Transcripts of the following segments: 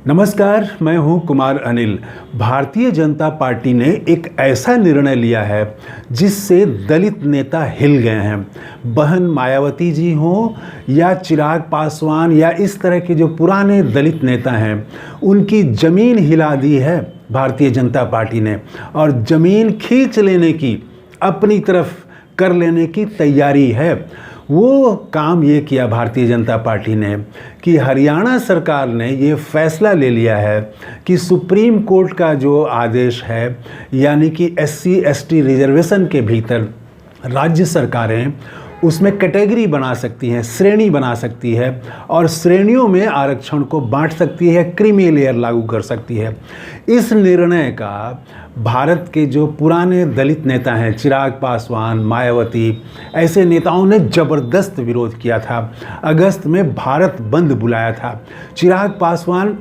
नमस्कार, मैं हूं कुमार अनिल। भारतीय जनता पार्टी ने एक ऐसा निर्णय लिया है जिससे दलित नेता हिल गए हैं। बहन मायावती जी हों या चिराग पासवान या इस तरह के जो पुराने दलित नेता हैं, उनकी ज़मीन हिला दी है भारतीय जनता पार्टी ने और ज़मीन खींच लेने की, अपनी तरफ कर लेने की तैयारी है। वो काम ये किया भारतीय जनता पार्टी ने कि हरियाणा सरकार ने ये फैसला ले लिया है कि सुप्रीम कोर्ट का जो आदेश है, यानी कि SC/ST रिजर्वेशन के भीतर राज्य सरकारें उसमें कैटेगरी बना सकती हैं, श्रेणी बना सकती है और श्रेणियों में आरक्षण को बांट सकती है, क्रीमी लेयर लागू कर सकती है। इस निर्णय का भारत के जो पुराने दलित नेता हैं, चिराग पासवान, मायावती, ऐसे नेताओं ने ज़बरदस्त विरोध किया था। अगस्त में भारत बंद बुलाया था। चिराग पासवान,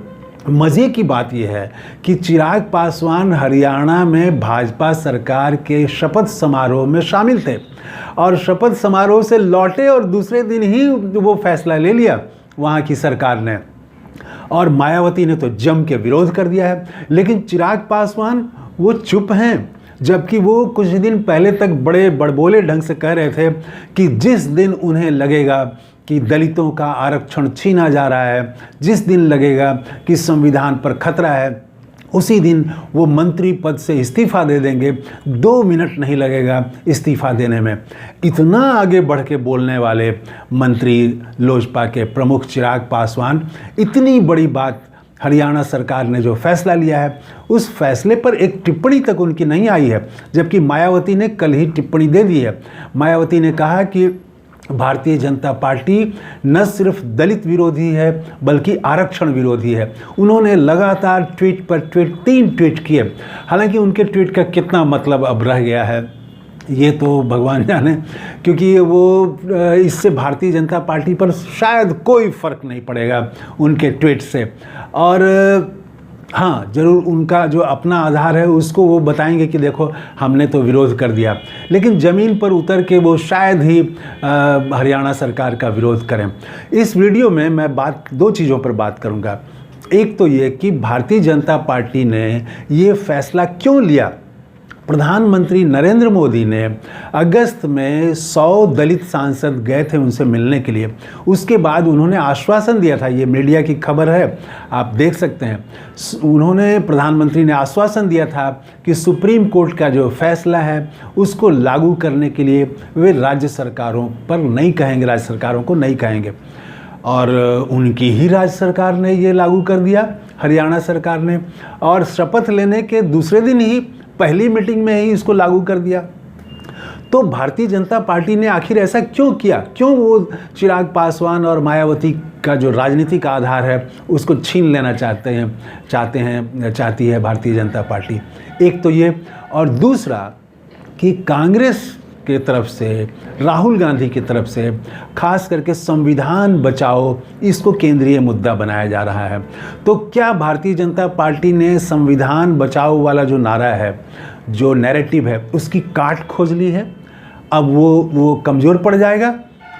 मज़े की बात यह है कि चिराग पासवान हरियाणा में भाजपा सरकार के शपथ समारोह में शामिल थे और शपथ समारोह से लौटे और दूसरे दिन ही वो फैसला ले लिया वहाँ की सरकार ने, और मायावती ने तो जम के विरोध कर दिया है। लेकिन चिराग पासवान वो चुप हैं, जबकि वो कुछ दिन पहले तक बड़े बड़बोले ढंग से कह रहे थे कि जिस दिन उन्हें लगेगा कि दलितों का आरक्षण छीना जा रहा है, जिस दिन लगेगा कि संविधान पर खतरा है, उसी दिन वो मंत्री पद से इस्तीफ़ा दे देंगे। 2 मिनट नहीं लगेगा इस्तीफ़ा देने में। इतना आगे बढ़ के बोलने वाले मंत्री लोजपा के प्रमुख चिराग पासवान, इतनी बड़ी बात हरियाणा सरकार ने जो फैसला लिया है, उस फैसले पर एक टिप्पणी तक उनकी नहीं आई है, जबकि मायावती ने कल ही टिप्पणी दे दी है। मायावती ने कहा कि भारतीय जनता पार्टी न सिर्फ दलित विरोधी है बल्कि आरक्षण विरोधी है। उन्होंने लगातार ट्वीट पर ट्वीट 3 ट्वीट किए। हालांकि उनके ट्वीट का कितना मतलब अब रह गया है ये तो भगवान जाने, क्योंकि वो इससे भारतीय जनता पार्टी पर शायद कोई फ़र्क नहीं पड़ेगा उनके ट्वीट से। और हाँ, ज़रूर उनका जो अपना आधार है उसको वो बताएंगे कि देखो हमने तो विरोध कर दिया, लेकिन ज़मीन पर उतर के वो शायद ही हरियाणा सरकार का विरोध करें। इस वीडियो में मैं 2 चीज़ों पर बात करूँगा। एक तो ये कि भारतीय जनता पार्टी ने ये फैसला क्यों लिया। प्रधानमंत्री नरेंद्र मोदी ने अगस्त में 100 दलित सांसद गए थे उनसे मिलने के लिए। उसके बाद उन्होंने आश्वासन दिया था, ये मीडिया की खबर है, आप देख सकते हैं। प्रधानमंत्री ने आश्वासन दिया था कि सुप्रीम कोर्ट का जो फैसला है उसको लागू करने के लिए वे राज्य सरकारों पर नहीं कहेंगे, राज्य सरकारों को नहीं कहेंगे। और उनकी ही राज्य सरकार ने ये लागू कर दिया, हरियाणा सरकार ने, और शपथ लेने के दूसरे दिन ही, पहली मीटिंग में ही इसको लागू कर दिया। तो भारतीय जनता पार्टी ने आखिर ऐसा क्यों किया? क्यों वो चिराग पासवान और मायावती का जो राजनीतिक आधार है उसको छीन लेना चाहती है भारतीय जनता पार्टी? एक तो ये, और दूसरा कि कांग्रेस के तरफ से, राहुल गांधी की तरफ से खास करके संविधान बचाओ, इसको केंद्रीय मुद्दा बनाया जा रहा है। तो क्या भारतीय जनता पार्टी ने संविधान बचाओ वाला जो नारा है, जो नैरेटिव है, उसकी काट खोज ली है? अब वो कमज़ोर पड़ जाएगा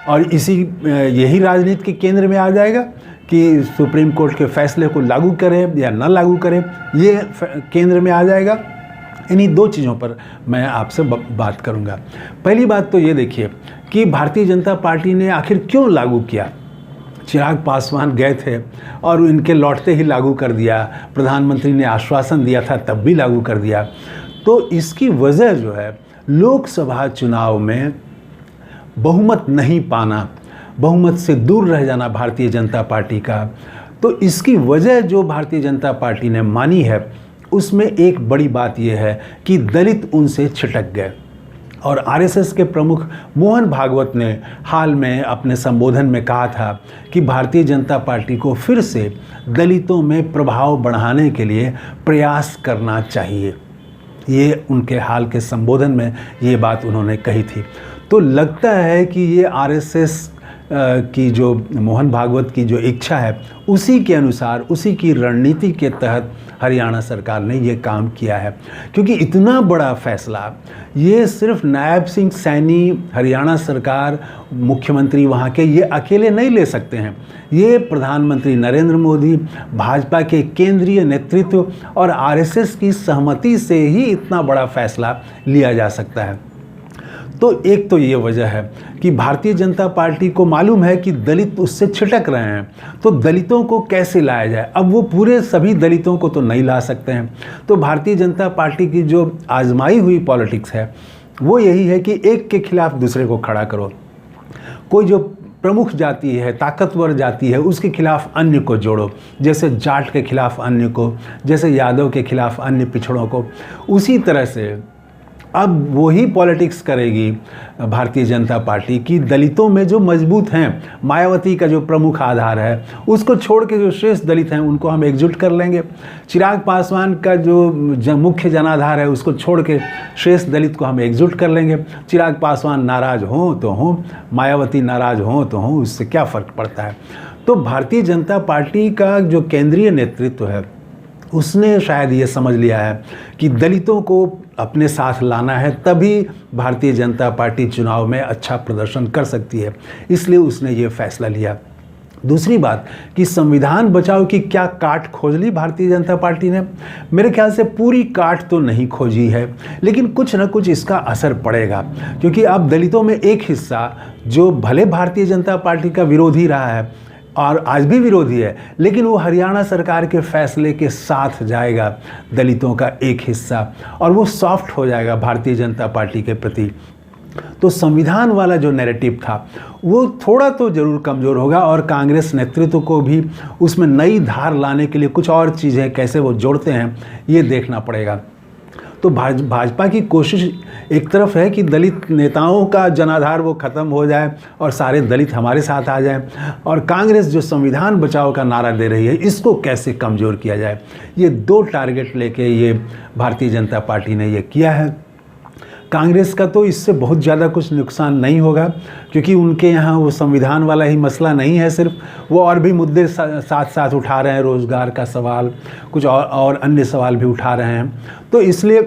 और यही राजनीति के केंद्र में आ जाएगा कि सुप्रीम कोर्ट के फैसले को लागू करें या न लागू करें, ये केंद्र में आ जाएगा। इन्हीं 2 चीज़ों पर मैं आपसे बात करूंगा। पहली बात तो ये देखिए कि भारतीय जनता पार्टी ने आखिर क्यों लागू किया। चिराग पासवान गए थे और इनके लौटते ही लागू कर दिया, प्रधानमंत्री ने आश्वासन दिया था तब भी लागू कर दिया। तो इसकी वजह जो है, लोकसभा चुनाव में बहुमत नहीं पाना, बहुमत से दूर रह जाना भारतीय जनता पार्टी का। तो इसकी वजह जो भारतीय जनता पार्टी ने मानी है, उसमें एक बड़ी बात यह है कि दलित उनसे छिटक गए। और आरएसएस के प्रमुख मोहन भागवत ने हाल में अपने संबोधन में कहा था कि भारतीय जनता पार्टी को फिर से दलितों में प्रभाव बढ़ाने के लिए प्रयास करना चाहिए। ये उनके हाल के संबोधन में ये बात उन्होंने कही थी। तो लगता है कि ये आरएसएस की जो मोहन भागवत की जो इच्छा है उसी के अनुसार, उसी की रणनीति के तहत हरियाणा सरकार ने ये काम किया है। क्योंकि इतना बड़ा फैसला ये सिर्फ नायब सिंह सैनी, हरियाणा सरकार, मुख्यमंत्री वहाँ के, ये अकेले नहीं ले सकते हैं। ये प्रधानमंत्री नरेंद्र मोदी, भाजपा के केंद्रीय नेतृत्व और आरएसएस की सहमति से ही इतना बड़ा फैसला लिया जा सकता है। तो एक तो ये वजह है कि भारतीय जनता पार्टी को मालूम है कि दलित उससे छिटक रहे हैं, तो दलितों को कैसे लाया जाए। अब वो पूरे सभी दलितों को तो नहीं ला सकते हैं, तो भारतीय जनता पार्टी की जो आजमाई हुई पॉलिटिक्स है वो यही है कि एक के खिलाफ दूसरे को खड़ा करो। कोई जो प्रमुख जाति है, ताकतवर जाति है, उसके खिलाफ अन्य को जोड़ो, जैसे जाट के खिलाफ अन्य को, जैसे यादव के खिलाफ अन्य पिछड़ों को। उसी तरह से अब वही पॉलिटिक्स करेगी भारतीय जनता पार्टी की दलितों में जो मजबूत हैं, मायावती का जो प्रमुख आधार है उसको छोड़ के जो शेष दलित हैं उनको हम एकजुट कर लेंगे। चिराग पासवान का जो मुख्य जनाधार है उसको छोड़ के शेष दलित को हम एकजुट कर लेंगे। चिराग पासवान नाराज़ हों तो हों, मायावती नाराज़ हों तो हों, उससे क्या फ़र्क पड़ता है। तो भारतीय जनता पार्टी का जो केंद्रीय नेतृत्व है उसने शायद ये समझ लिया है कि दलितों को अपने साथ लाना है, तभी भारतीय जनता पार्टी चुनाव में अच्छा प्रदर्शन कर सकती है, इसलिए उसने ये फैसला लिया। दूसरी बात कि संविधान बचाओ की क्या काट खोज ली भारतीय जनता पार्टी ने। मेरे ख्याल से पूरी काट तो नहीं खोजी है, लेकिन कुछ न कुछ इसका असर पड़ेगा। क्योंकि अब दलितों में एक हिस्सा जो भले भारतीय जनता पार्टी का विरोधी रहा है और आज भी विरोधी है, लेकिन वो हरियाणा सरकार के फैसले के साथ जाएगा, दलितों का एक हिस्सा, और वो सॉफ्ट हो जाएगा भारतीय जनता पार्टी के प्रति। तो संविधान वाला जो नैरेटिव था वो थोड़ा तो ज़रूर कमज़ोर होगा, और कांग्रेस नेतृत्व को भी उसमें नई धार लाने के लिए कुछ और चीज़ें कैसे वो जोड़ते हैं ये देखना पड़ेगा। तो भाजपा की कोशिश एक तरफ है कि दलित नेताओं का जनाधार वो ख़त्म हो जाए और सारे दलित हमारे साथ आ जाएं, और कांग्रेस जो संविधान बचाओ का नारा दे रही है इसको कैसे कमज़ोर किया जाए। ये दो टारगेट लेके ये भारतीय जनता पार्टी ने ये किया है। कांग्रेस का तो इससे बहुत ज़्यादा कुछ नुकसान नहीं होगा, क्योंकि उनके यहाँ वो संविधान वाला ही मसला नहीं है सिर्फ, वो और भी मुद्दे साथ साथ उठा रहे हैं, रोज़गार का सवाल, कुछ और अन्य सवाल भी उठा रहे हैं। तो इसलिए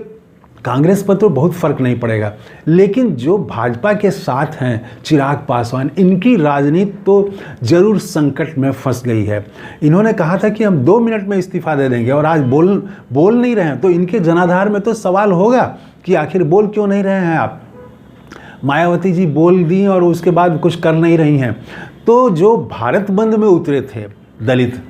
कांग्रेस पर तो बहुत फ़र्क नहीं पड़ेगा। लेकिन जो भाजपा के साथ हैं चिराग पासवान, इनकी राजनीति तो ज़रूर संकट में फंस गई है। इन्होंने कहा था कि हम 2 मिनट में इस्तीफ़ा दे देंगे, और आज बोल नहीं रहे हैं, तो इनके जनाधार में तो सवाल होगा कि आखिर बोल क्यों नहीं रहे हैं आप। मायावती जी बोल दी और उसके बाद कुछ कर नहीं रही हैं। तो जो भारत बंद में उतरे थे दलित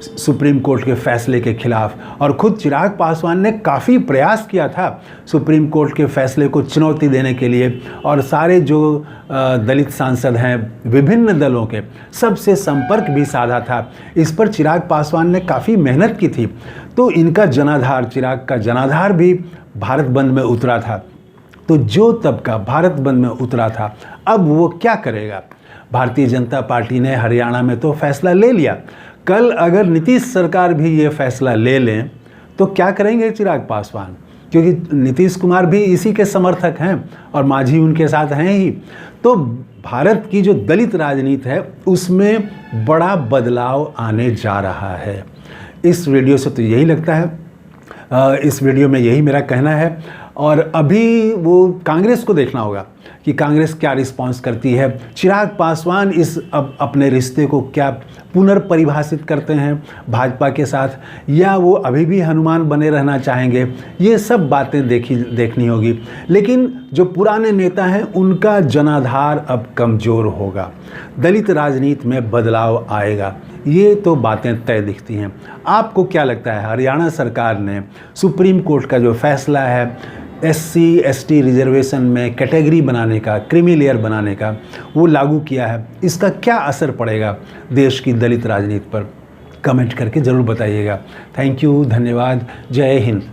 सुप्रीम कोर्ट के फैसले के खिलाफ, और खुद चिराग पासवान ने काफ़ी प्रयास किया था सुप्रीम कोर्ट के फैसले को चुनौती देने के लिए, और सारे जो दलित सांसद हैं विभिन्न दलों के, सबसे संपर्क भी साधा था। इस पर चिराग पासवान ने काफ़ी मेहनत की थी। तो इनका जनाधार, चिराग का जनाधार भी भारत बंद में उतरा था। तो जो तबका भारत बंद में उतरा था, अब वो क्या करेगा। भारतीय जनता पार्टी ने हरियाणा में तो फैसला ले लिया, कल अगर नीतीश सरकार भी ये फैसला ले लें तो क्या करेंगे चिराग पासवान, क्योंकि नीतीश कुमार भी इसी के समर्थक हैं और मांझी उनके साथ हैं ही। तो भारत की जो दलित राजनीति है उसमें बड़ा बदलाव आने जा रहा है। इस वीडियो से तो यही लगता है, इस वीडियो में यही मेरा कहना है। और अभी वो कांग्रेस को देखना होगा कि कांग्रेस क्या रिस्पांस करती है। चिराग पासवान इस अपने रिश्ते को क्या पुनर्परिभाषित करते हैं भाजपा के साथ, या वो अभी भी हनुमान बने रहना चाहेंगे, ये सब बातें देखनी होगी। लेकिन जो पुराने नेता हैं उनका जनाधार अब कमज़ोर होगा, दलित राजनीति में बदलाव आएगा, ये तो बातें तय दिखती हैं। आपको क्या लगता है, हरियाणा सरकार ने सुप्रीम कोर्ट का जो फैसला है SC/ST रिजर्वेशन में कैटेगरी बनाने का, क्रीमी लेयर बनाने का, वो लागू किया है, इसका क्या असर पड़ेगा देश की दलित राजनीति पर? कमेंट करके ज़रूर बताइएगा। थैंक यू, धन्यवाद, जय हिंद।